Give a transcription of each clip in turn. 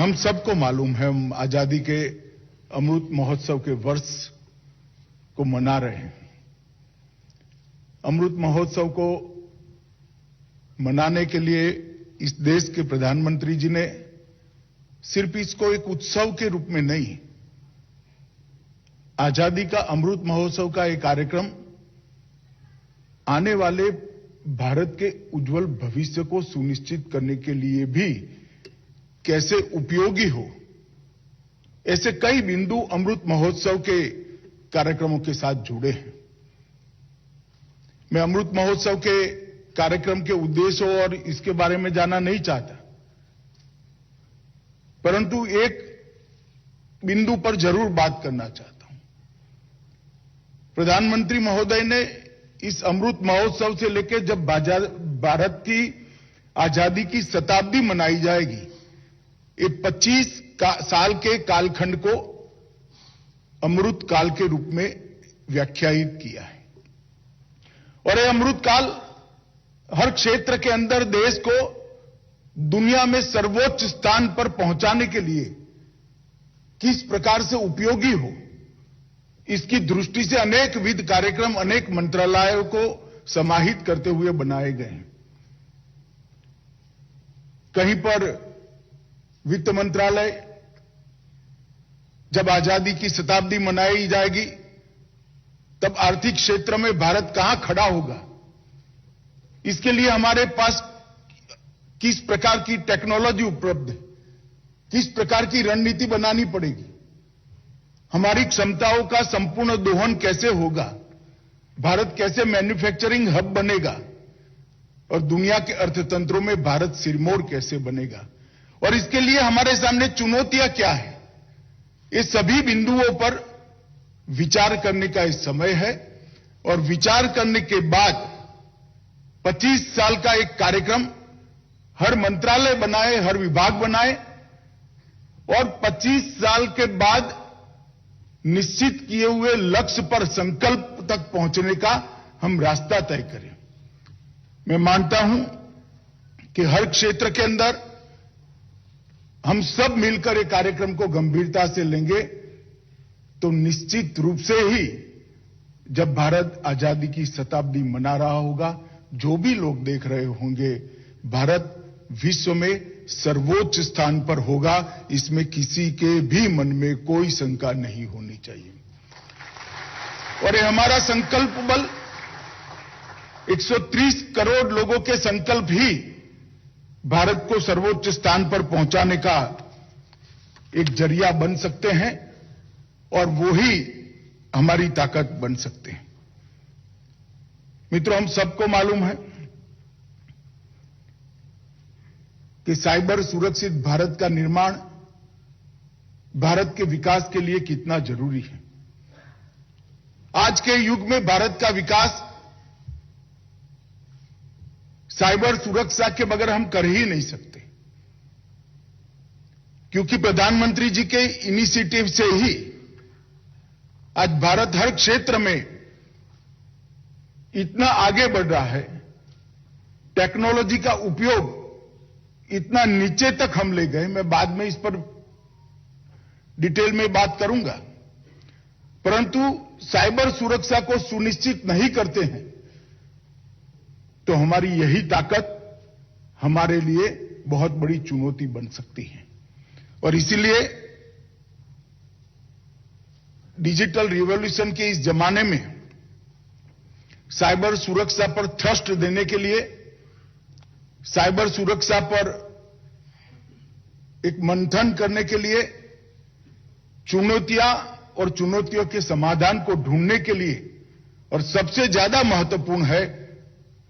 हम सबको मालूम है, हम आजादी के अमृत महोत्सव के वर्ष को मना रहे हैं। अमृत महोत्सव को मनाने के लिए इस देश के प्रधानमंत्री जी ने सिर्फ इसको एक उत्सव के रूप में नहीं, आजादी का अमृत महोत्सव का एक कार्यक्रम आने वाले भारत के उज्जवल भविष्य को सुनिश्चित करने के लिए भी कैसे उपयोगी हो, ऐसे कई बिंदु अमृत महोत्सव के कार्यक्रमों के साथ जुड़े हैं। मैं अमृत महोत्सव के कार्यक्रम के उद्देश्यों और इसके बारे में जानना नहीं चाहता, परंतु एक बिंदु पर जरूर बात करना चाहता हूं। प्रधानमंत्री महोदय ने इस अमृत महोत्सव से लेकर जब भारत की आजादी की शताब्दी मनाई जाएगी, ये 25 साल के कालखंड को अमृत काल के रूप में व्याख्यायित किया है। और ये अमृत काल हर क्षेत्र के अंदर देश को दुनिया में सर्वोच्च स्थान पर पहुंचाने के लिए किस प्रकार से उपयोगी हो, इसकी दृष्टि से अनेक विध कार्यक्रम अनेक मंत्रालयों को समाहित करते हुए बनाए गए हैं। कहीं पर वित्त मंत्रालय, जब आजादी की शताब्दी मनाई जाएगी तब आर्थिक क्षेत्र में भारत कहां खड़ा होगा, इसके लिए हमारे पास किस प्रकार की टेक्नोलॉजी उपलब्ध है, किस प्रकार की रणनीति बनानी पड़ेगी, हमारी क्षमताओं का संपूर्ण दोहन कैसे होगा, भारत कैसे मैन्युफैक्चरिंग हब बनेगा और दुनिया के अर्थतंत्रों में भारत सिरमौर कैसे बनेगा, और इसके लिए हमारे सामने चुनौतियां क्या है, ये सभी बिंदुओं पर विचार करने का इस समय है। और विचार करने के बाद 25 साल का एक कार्यक्रम हर मंत्रालय बनाए, हर विभाग बनाए और 25 साल के बाद निश्चित किए हुए लक्ष्य पर, संकल्प तक पहुंचने का हम रास्ता तय करें। मैं मानता हूं कि हर क्षेत्र के अंदर हम सब मिलकर एक कार्यक्रम को गंभीरता से लेंगे तो निश्चित रूप से ही जब भारत आजादी की शताब्दी मना रहा होगा, जो भी लोग देख रहे होंगे, भारत विश्व में सर्वोच्च स्थान पर होगा, इसमें किसी के भी मन में कोई शंका नहीं होनी चाहिए। और ये हमारा संकल्प बल 130 करोड़ लोगों के संकल्प ही भारत को सर्वोच्च स्थान पर पहुंचाने का एक जरिया बन सकते हैं और वो ही हमारी ताकत बन सकते हैं। मित्रों, हम सबको मालूम है कि साइबर सुरक्षित भारत का निर्माण भारत के विकास के लिए कितना जरूरी है। आज के युग में भारत का विकास साइबर सुरक्षा के बगैर हम कर ही नहीं सकते, क्योंकि प्रधानमंत्री जी के इनिशिएटिव से ही आज भारत हर क्षेत्र में इतना आगे बढ़ रहा है, टेक्नोलॉजी का उपयोग इतना नीचे तक हम ले गए। मैं बाद में इस पर डिटेल में बात करूंगा, परंतु साइबर सुरक्षा को सुनिश्चित नहीं करते हैं तो हमारी यही ताकत हमारे लिए बहुत बड़ी चुनौती बन सकती है। और इसीलिए डिजिटल रिवॉल्यूशन के इस जमाने में साइबर सुरक्षा पर थ्रस्ट देने के लिए, साइबर सुरक्षा पर एक मंथन करने के लिए, चुनौतियां और चुनौतियों के समाधान को ढूंढने के लिए, और सबसे ज्यादा महत्वपूर्ण है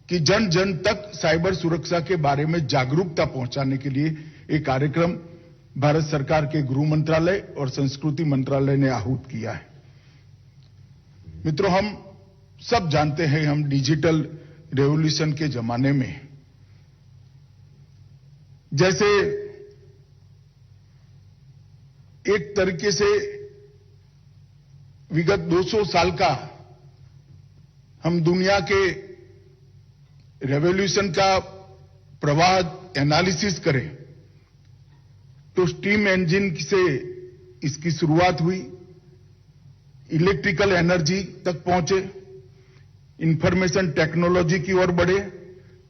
कि जन जन तक साइबर सुरक्षा के बारे में जागरूकता पहुंचाने के लिए एक कार्यक्रम भारत सरकार के गृह मंत्रालय और संस्कृति मंत्रालय ने आहूत किया है। मित्रों, हम सब जानते हैं, हम डिजिटल रेवोल्यूशन के जमाने में हैं। जैसे एक तरीके से विगत 200 साल का हम दुनिया के रेवोल्यूशन का प्रवाह एनालिसिस करें तो स्टीम इंजन से इसकी शुरुआत हुई, इलेक्ट्रिकल एनर्जी तक पहुंचे, इंफॉर्मेशन टेक्नोलॉजी की ओर बढ़े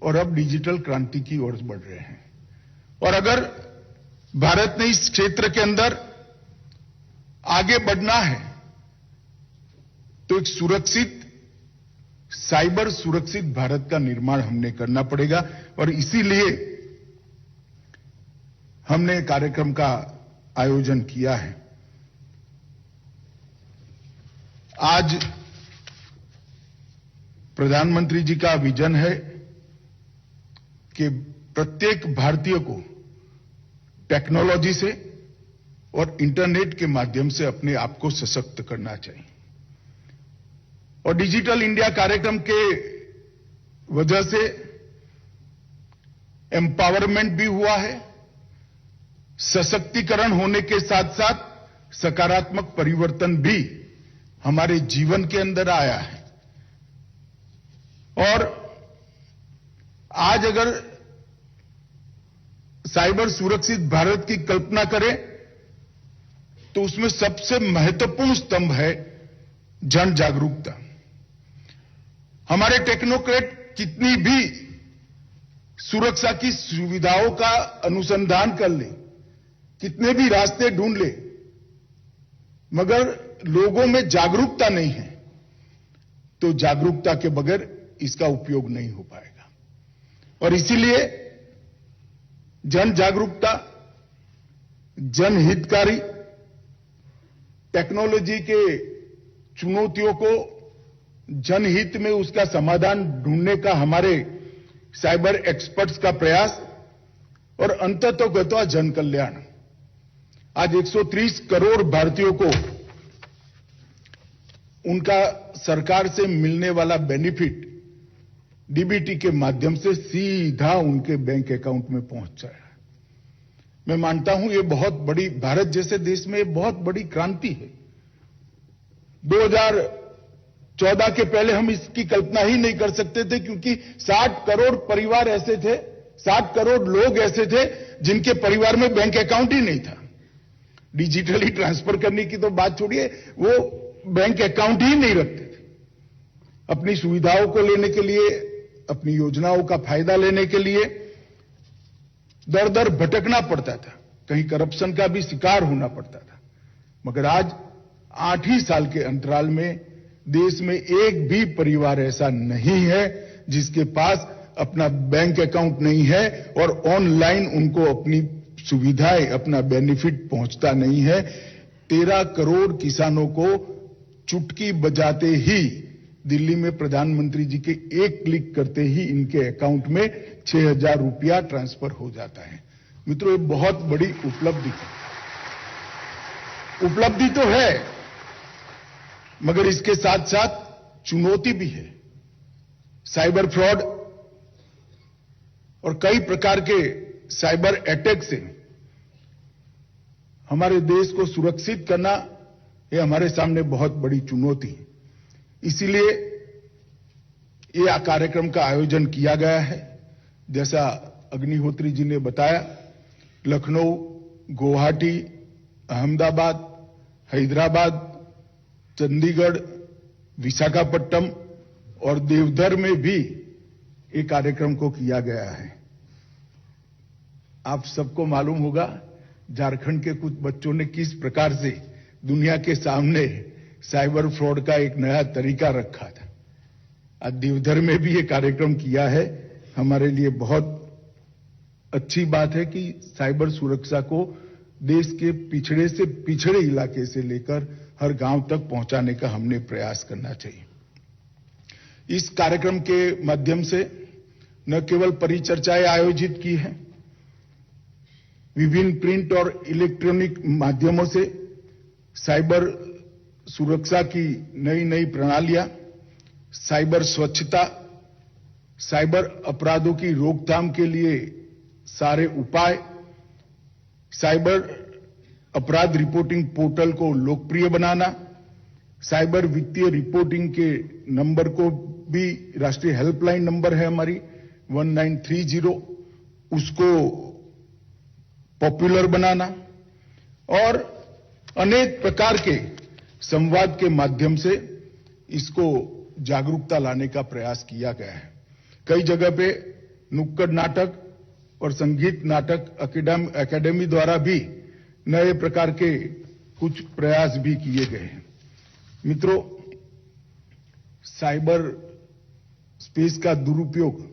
और अब डिजिटल क्रांति की ओर बढ़ रहे हैं। और अगर भारत ने इस क्षेत्र के अंदर आगे बढ़ना है तो एक सुरक्षित, साइबर सुरक्षित भारत का निर्माण हमने करना पड़ेगा। और इसीलिए हमने कार्यक्रम का आयोजन किया है। आज प्रधानमंत्री जी का विजन है कि प्रत्येक भारतीय को टेक्नोलॉजी से और इंटरनेट के माध्यम से अपने आप को सशक्त करना चाहिए। और डिजिटल इंडिया कार्यक्रम के वजह से एम्पावरमेंट भी हुआ है, सशक्तिकरण होने के साथ साथ सकारात्मक परिवर्तन भी हमारे जीवन के अंदर आया है। और आज अगर साइबर सुरक्षित भारत की कल्पना करें तो उसमें सबसे महत्वपूर्ण स्तंभ है जन जागरूकता। हमारे टेक्नोक्रेट कितनी भी सुरक्षा की सुविधाओं का अनुसंधान कर ले, कितने भी रास्ते ढूंढ ले, मगर लोगों में जागरूकता नहीं है तो जागरूकता के बगैर इसका उपयोग नहीं हो पाएगा। और इसीलिए जन जागरूकता, जनहितकारी, टेक्नोलॉजी के चुनौतियों को जनहित में उसका समाधान ढूंढने का हमारे साइबर एक्सपर्ट्स का प्रयास और अंततोगत्वा जन कल्याण। आज 130 करोड़ भारतीयों को उनका सरकार से मिलने वाला बेनिफिट डीबीटी के माध्यम से सीधा उनके बैंक अकाउंट में पहुंच रहा है। मैं मानता हूं ये बहुत बड़ी, भारत जैसे देश में ये बहुत बड़ी क्रांति है। 2014 के पहले हम इसकी कल्पना ही नहीं कर सकते थे, क्योंकि 60 करोड़ परिवार ऐसे थे, 60 करोड़ लोग ऐसे थे जिनके परिवार में बैंक अकाउंट ही नहीं था। डिजिटली ट्रांसफर करने की तो बात छोड़िए, वो बैंक अकाउंट ही नहीं रखते थे। अपनी सुविधाओं को लेने के लिए, अपनी योजनाओं का फायदा लेने के लिए दर दर भटकना पड़ता था, कहीं करप्शन का भी शिकार होना पड़ता था। मगर आज 8 ही साल के अंतराल में देश में एक भी परिवार ऐसा नहीं है जिसके पास अपना बैंक अकाउंट नहीं है और ऑनलाइन उनको अपनी सुविधाएं, अपना बेनिफिट पहुंचता नहीं है। 13 करोड़ किसानों को चुटकी बजाते ही दिल्ली में प्रधानमंत्री जी के एक क्लिक करते ही इनके अकाउंट में 6,000 रुपया ट्रांसफर हो जाता है। मित्रों, ये बहुत बड़ी उपलब्धि है। उपलब्धि तो है, मगर इसके साथ साथ चुनौती भी है। साइबर फ्रॉड और कई प्रकार के साइबर अटैक से हमारे देश को सुरक्षित करना, ये हमारे सामने बहुत बड़ी चुनौती है। इसीलिए ये कार्यक्रम का आयोजन किया गया है। जैसा अग्निहोत्री जी ने बताया, लखनऊ, गुवाहाटी, अहमदाबाद, हैदराबाद, चंडीगढ़, विशाखापट्टनम और देवघर में भी एक कार्यक्रम को किया गया है। आप सबको मालूम होगा झारखंड के कुछ बच्चों ने किस प्रकार से दुनिया के सामने साइबर फ्रॉड का एक नया तरीका रखा था। आज देवघर में भी ये कार्यक्रम किया है। हमारे लिए बहुत अच्छी बात है कि साइबर सुरक्षा को देश के पिछड़े से पिछड़े इलाके से लेकर हर गांव तक पहुंचाने का हमने प्रयास करना चाहिए। इस कार्यक्रम के माध्यम से न केवल परिचर्चाएं आयोजित की हैं, विभिन्न प्रिंट और इलेक्ट्रॉनिक माध्यमों से साइबर सुरक्षा की नई नई प्रणालियां, साइबर स्वच्छता, साइबर अपराधों की रोकथाम के लिए सारे उपाय, साइबर अपराध रिपोर्टिंग पोर्टल को लोकप्रिय बनाना, साइबर वित्तीय रिपोर्टिंग के नंबर को भी, राष्ट्रीय हेल्पलाइन नंबर है हमारी 1930, उसको पॉपुलर बनाना और अनेक प्रकार के संवाद के माध्यम से इसको जागरूकता लाने का प्रयास किया गया है। कई जगह पे नुक्कड़ नाटक और संगीत नाटक एकेडमी द्वारा भी नए प्रकार के कुछ प्रयास भी किए गए हैं। मित्रों, साइबर स्पेस का दुरुपयोग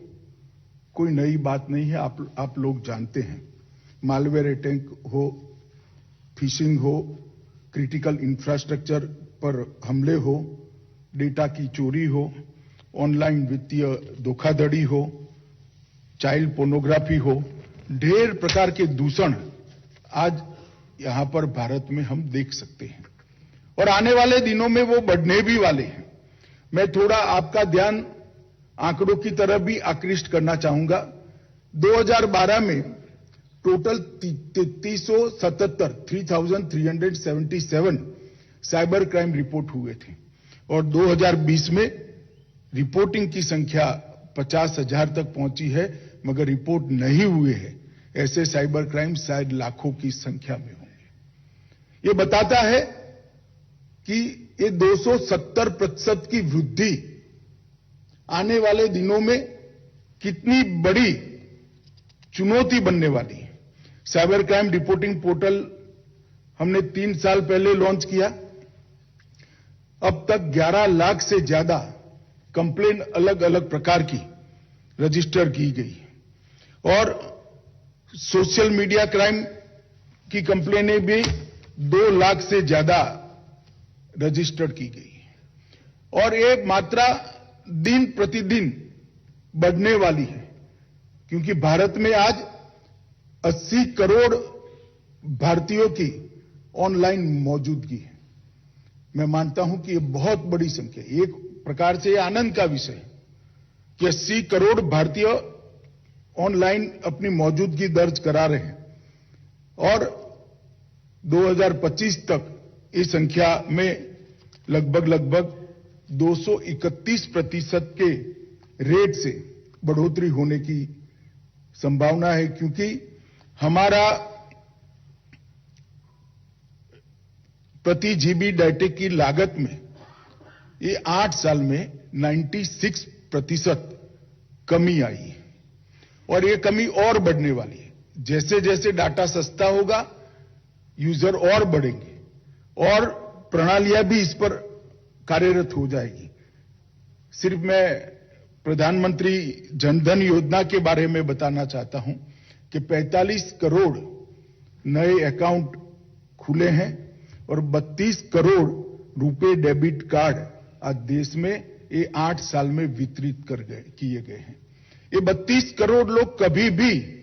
कोई नई बात नहीं है, आप लोग जानते हैं। मालवेयर अटैक हो, फिशिंग हो, क्रिटिकल इंफ्रास्ट्रक्चर पर हमले हो, डेटा की चोरी हो, ऑनलाइन वित्तीय धोखाधड़ी हो, चाइल्ड पोर्नोग्राफी हो, ढेर प्रकार के दूषण आज यहां पर भारत में हम देख सकते हैं और आने वाले दिनों में वो बढ़ने भी वाले हैं। मैं थोड़ा आपका ध्यान आंकड़ों की तरफ भी आकृष्ट करना चाहूंगा। 2012 में टोटल 377 साइबर क्राइम रिपोर्ट हुए थे और 2020 में रिपोर्टिंग की संख्या 50,000 तक पहुंची है, मगर रिपोर्ट नहीं हुए हैं ऐसे साइबर क्राइम शायद लाखों की संख्या में होंगे। ये बताता है कि ये 270% की वृद्धि आने वाले दिनों में कितनी बड़ी चुनौती बनने वाली है। साइबर क्राइम रिपोर्टिंग पोर्टल हमने 3 साल पहले लॉन्च किया। अब तक 11 लाख से ज्यादा कंप्लेन अलग अलग प्रकार की रजिस्टर की गई और सोशल मीडिया क्राइम की कंप्लेनें भी 2 लाख से ज्यादा रजिस्टर्ड की गई और ये मात्रा दिन प्रतिदिन बढ़ने वाली है, क्योंकि भारत में आज 80 करोड़ भारतीयों की ऑनलाइन मौजूदगी है। मैं मानता हूं कि ये बहुत बड़ी संख्या है। एक प्रकार से ये आनंद का विषय है कि 80 करोड़ भारतीय ऑनलाइन अपनी मौजूदगी दर्ज करा रहे हैं और 2025 तक इस संख्या में लगभग 231% के रेट से बढ़ोतरी होने की संभावना है, क्योंकि हमारा प्रति जीबी डाटा की लागत में ये 8 साल में 96% कमी आई है और ये कमी और बढ़ने वाली है। जैसे जैसे डाटा सस्ता होगा, यूजर और बढ़ेंगे और प्रणालियां भी इस पर कार्यरत हो जाएगी। सिर्फ मैं प्रधानमंत्री जनधन योजना के बारे में बताना चाहता हूं कि 45 करोड़ नए अकाउंट खुले हैं और 32 करोड़ रुपए डेबिट कार्ड आज देश में ये 8 साल में वितरित किए गए हैं। ये 32 करोड़ लोग कभी भी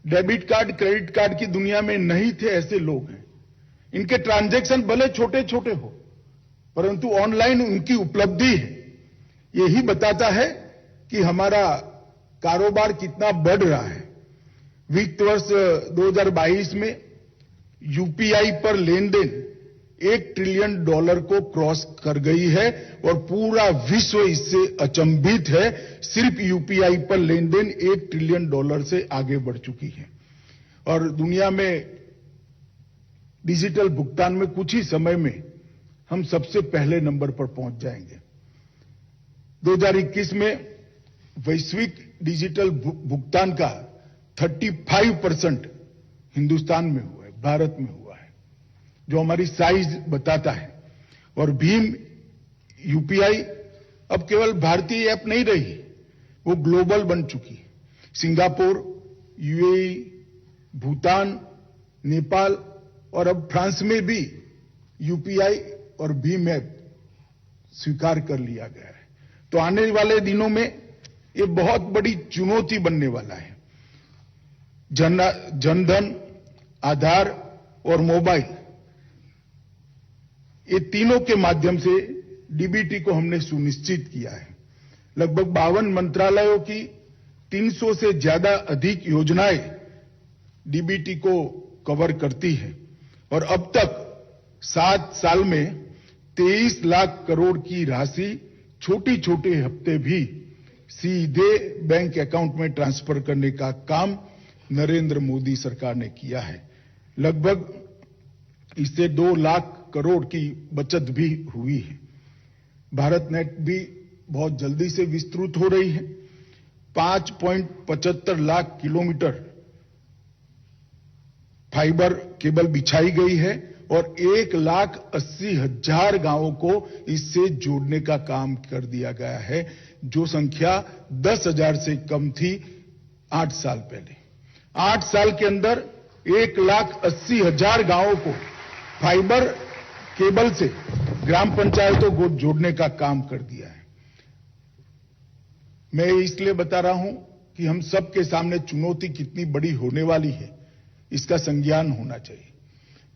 डेबिट कार्ड, क्रेडिट कार्ड की दुनिया में नहीं थे, ऐसे लोग हैं। इनके ट्रांजैक्शन भले छोटे छोटे हो, परंतु ऑनलाइन उनकी उपलब्धि है। यही बताता है कि हमारा कारोबार कितना बढ़ रहा है। वित्त वर्ष 2022 में यूपीआई पर लेन देन $1 ट्रिलियन को क्रॉस कर गई है और पूरा विश्व इससे अचंभित है। सिर्फ यूपीआई पर लेन देन $1 ट्रिलियन से आगे बढ़ चुकी है और दुनिया में डिजिटल भुगतान में कुछ ही समय में हम सबसे पहले नंबर पर पहुंच जाएंगे। 2021 में वैश्विक डिजिटल भुगतान का 35% हिंदुस्तान में हुआ है, भारत में हुआ है, जो हमारी साइज बताता है। और भीम यूपीआई अब केवल भारतीय ऐप नहीं रही, वो ग्लोबल बन चुकी है। सिंगापुर, यूएई, भूटान, नेपाल और अब फ्रांस में भी यूपीआई और भीम ऐप स्वीकार कर लिया गया है। तो आने वाले दिनों में ये बहुत बड़ी चुनौती बनने वाला है। जनधन, आधार और मोबाइल, ये तीनों के माध्यम से डीबीटी को हमने सुनिश्चित किया है। लगभग 52 मंत्रालयों की 300 से ज्यादा अधिक योजनाएं डीबीटी को कवर करती है और अब तक 7 साल में 23 लाख करोड़ की राशि छोटी हफ्ते भी सीधे बैंक अकाउंट में ट्रांसफर करने का काम नरेंद्र मोदी सरकार ने किया है। लगभग इससे 2 लाख करोड़ की बचत भी हुई है। भारत नेट भी बहुत जल्दी से विस्तृत हो रही है। 5.75 लाख किलोमीटर फाइबर केबल बिछाई गई है और 1,80,000 गांवों को इससे जोड़ने का काम कर दिया गया है, जो संख्या 10,000 से कम थी 8 साल पहले। 8 साल के अंदर 1,80,000 गांवों को फाइबर केबल से ग्राम पंचायतों को जोड़ने का काम कर दिया है। मैं इसलिए बता रहा हूं कि हम सबके सामने चुनौती कितनी बड़ी होने वाली है, इसका संज्ञान होना चाहिए।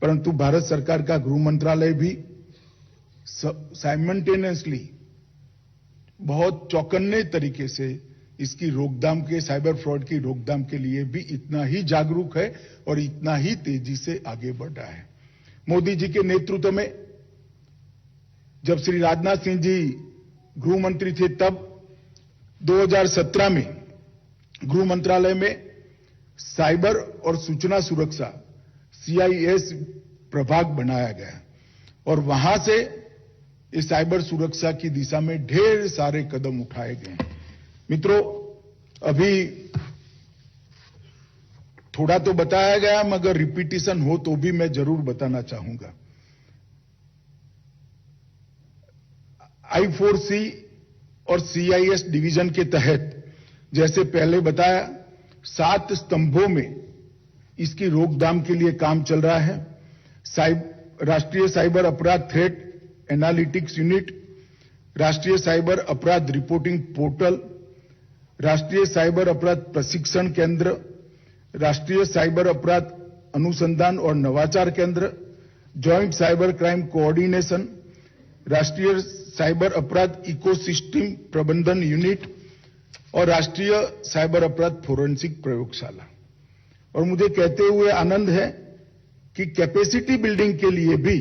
परंतु भारत सरकार का गृह मंत्रालय भी साइमल्टेनियसली बहुत चौकन्ने तरीके से इसकी रोकथाम के, साइबर फ्रॉड की रोकथाम के लिए भी इतना ही जागरूक है और इतना ही तेजी से आगे बढ़ रहा है। मोदी जी के नेतृत्व में जब श्री राजनाथ सिंह जी गृह मंत्री थे, तब 2017 में गृह मंत्रालय में साइबर और सूचना सुरक्षा CIS प्रभाग बनाया गया और वहां से इस साइबर सुरक्षा की दिशा में ढेर सारे कदम उठाए गए। मित्रों, अभी थोड़ा तो बताया गया, मगर रिपीटिशन हो तो भी मैं जरूर बताना चाहूंगा। I4C और CIS डिवीजन के तहत, जैसे पहले बताया, 7 स्तंभों में इसकी रोकथाम के लिए काम चल रहा है। राष्ट्रीय साइबर अपराध थ्रेट एनालिटिक्स यूनिट, राष्ट्रीय साइबर अपराध रिपोर्टिंग पोर्टल, राष्ट्रीय साइबर अपराध प्रशिक्षण केंद्र, राष्ट्रीय साइबर अपराध अनुसंधान और नवाचार केंद्र, जॉइंट साइबर क्राइम कोऑर्डिनेशन, राष्ट्रीय साइबर अपराध इकोसिस्टम प्रबंधन यूनिट और राष्ट्रीय साइबर अपराध फोरेंसिक प्रयोगशाला। और मुझे कहते हुए आनंद है कि कैपेसिटी बिल्डिंग के लिए भी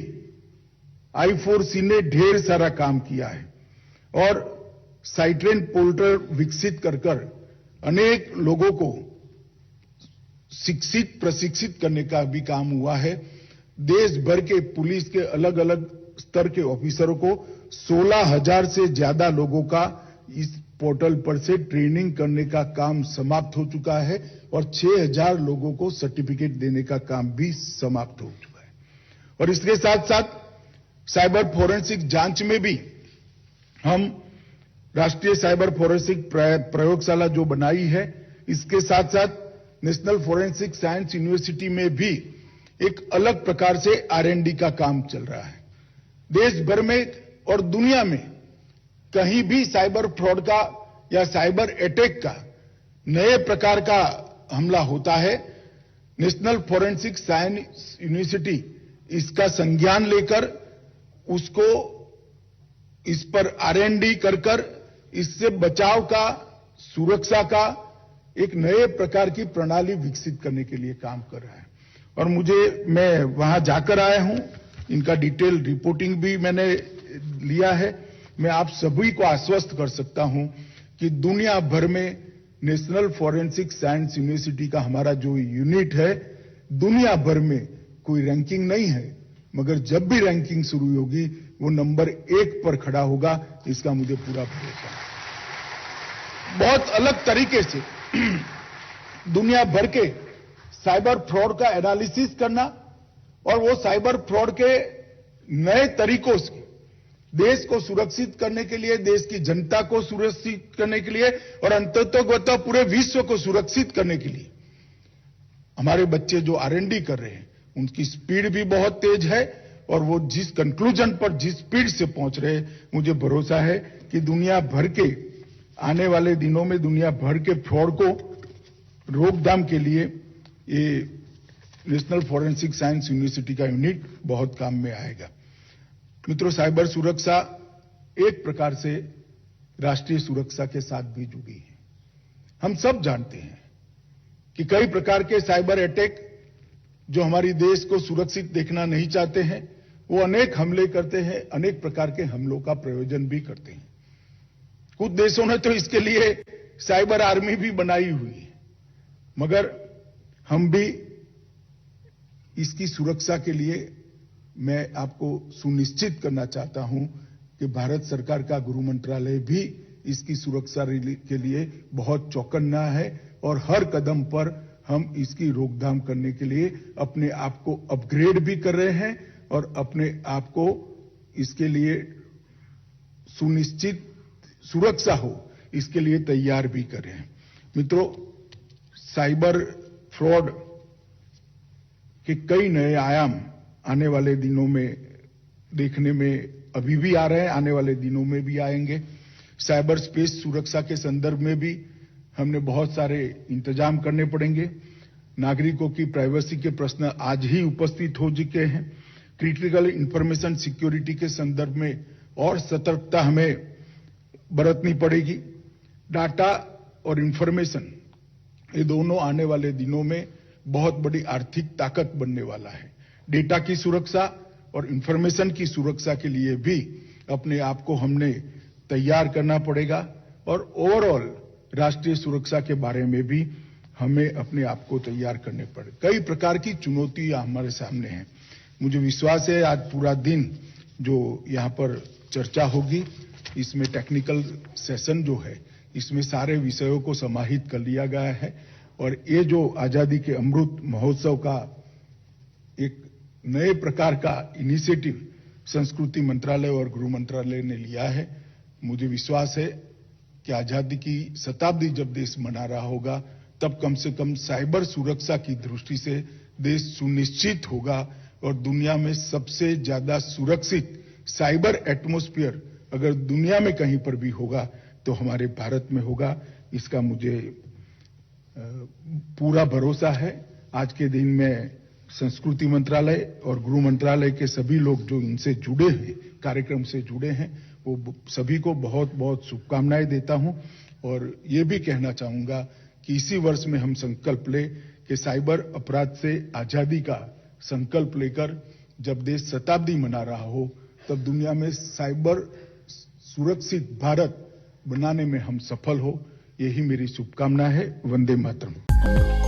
I4C ने ढेर सारा काम किया है और साइट्रेन पोर्टल विकसित कर अनेक लोगों को प्रशिक्षित करने का भी काम हुआ है। देश भर के पुलिस के अलग अलग स्तर के ऑफिसरों को 16,000 से ज्यादा लोगों का इस पोर्टल पर से ट्रेनिंग करने का काम समाप्त हो चुका है और 6,000 लोगों को सर्टिफिकेट देने का काम भी समाप्त हो चुका है। और इसके साथ साथ साइबर फोरेंसिक जांच में भी हम राष्ट्रीय साइबर फोरेंसिक प्रयोगशाला जो बनाई है, इसके साथ साथ नेशनल फोरेंसिक साइंस यूनिवर्सिटी में भी एक अलग प्रकार से R&D का काम चल रहा है। देश भर में और दुनिया में कहीं भी साइबर फ्रॉड का या साइबर अटैक का नए प्रकार का हमला होता है, नेशनल फोरेंसिक साइंस यूनिवर्सिटी इसका संज्ञान लेकर उसको इस पर R&D कर इससे बचाव का, सुरक्षा का एक नए प्रकार की प्रणाली विकसित करने के लिए काम कर रहा है। और मैं वहां जाकर आया हूं, इनका डिटेल रिपोर्टिंग भी मैंने लिया है। मैं आप सभी को आश्वस्त कर सकता हूं कि दुनिया भर में नेशनल फोरेंसिक साइंस यूनिवर्सिटी का हमारा जो यूनिट है, दुनिया भर में कोई रैंकिंग नहीं है, मगर जब भी रैंकिंग शुरू होगी वो नंबर 1 पर खड़ा होगा, इसका मुझे पूरा भरोसा है। बहुत अलग तरीके से दुनिया भर के साइबर फ्रॉड का एनालिसिस करना और वो साइबर फ्रॉड के नए तरीकों से देश को सुरक्षित करने के लिए, देश की जनता को सुरक्षित करने के लिए और अंततः पूरे विश्व को सुरक्षित करने के लिए हमारे बच्चे जो R&D कर रहे हैं, उनकी स्पीड भी बहुत तेज है और वो जिस कंक्लूजन पर जिस स्पीड से पहुंच रहे हैं, मुझे भरोसा है कि दुनिया भर के आने वाले दिनों में दुनिया भर के फ्रॉड को रोकथाम के लिए ये नेशनल फोरेंसिक साइंस यूनिवर्सिटी का यूनिट बहुत काम में आएगा। मित्रों, साइबर सुरक्षा एक प्रकार से राष्ट्रीय सुरक्षा के साथ भी जुड़ी है। हम सब जानते हैं कि कई प्रकार के साइबर अटैक जो हमारी देश को सुरक्षित देखना नहीं चाहते हैं, वो अनेक हमले करते हैं, अनेक प्रकार के हमलों का प्रयोजन भी करते हैं। कुछ देशों ने तो इसके लिए साइबर आर्मी भी बनाई हुई है, मगर हम भी इसकी सुरक्षा के लिए मैं आपको सुनिश्चित करना चाहता हूं कि भारत सरकार का गृह मंत्रालय भी इसकी सुरक्षा के लिए बहुत चौकन्ना है और हर कदम पर हम इसकी रोकथाम करने के लिए अपने आप को अपग्रेड भी कर रहे हैं और अपने आप को इसके लिए सुनिश्चित सुरक्षा हो इसके लिए तैयार भी कर रहे हैं। मित्रों, साइबर फ्रॉड के कई नए आयाम आने वाले दिनों में देखने में अभी भी आ रहे हैं, आने वाले दिनों में भी आएंगे। साइबर स्पेस सुरक्षा के संदर्भ में भी हमने बहुत सारे इंतजाम करने पड़ेंगे। नागरिकों की प्राइवेसी के प्रश्न आज ही उपस्थित हो चुके हैं। क्रिटिकल इंफॉर्मेशन सिक्योरिटी के संदर्भ में और सतर्कता हमें बरतनी पड़ेगी। डाटा और इंफॉर्मेशन ये दोनों आने वाले दिनों में बहुत बड़ी आर्थिक ताकत बनने वाला है। डेटा की सुरक्षा और इंफॉर्मेशन की सुरक्षा के लिए भी अपने आप को हमने तैयार करना पड़ेगा और ओवरऑल राष्ट्रीय सुरक्षा के बारे में भी हमें अपने आप को तैयार करने पड़े। कई प्रकार की चुनौतियां हमारे सामने हैं। मुझे विश्वास है आज पूरा दिन जो यहाँ पर चर्चा होगी इसमें टेक्निकल सेशन जो है इसमें सारे विषयों को समाहित कर लिया गया है और ये जो आजादी के अमृत महोत्सव का एक नए प्रकार का इनिशिएटिव संस्कृति मंत्रालय और गृह मंत्रालय ने लिया है। मुझे विश्वास है कि आजादी की शताब्दी जब देश मना रहा होगा तब कम से कम साइबर सुरक्षा की दृष्टि से देश सुनिश्चित होगा और दुनिया में सबसे ज्यादा सुरक्षित साइबर एटमॉस्फेयर अगर दुनिया में कहीं पर भी होगा तो हमारे भारत में होगा। इसका मुझे पूरा भरोसा है। आज के दिन में संस्कृति मंत्रालय और गृह मंत्रालय के सभी लोग जो इनसे जुड़े हैं, कार्यक्रम से जुड़े हैं, वो सभी को बहुत बहुत शुभकामनाएं देता हूं और ये भी कहना चाहूंगा कि इसी वर्ष में हम संकल्प लें कि साइबर अपराध से आजादी का संकल्प लेकर जब देश शताब्दी मना रहा हो तब दुनिया में साइबर सुरक्षित भारत बनाने में हम सफल हो। यही मेरी शुभकामना है। वंदे मातरम।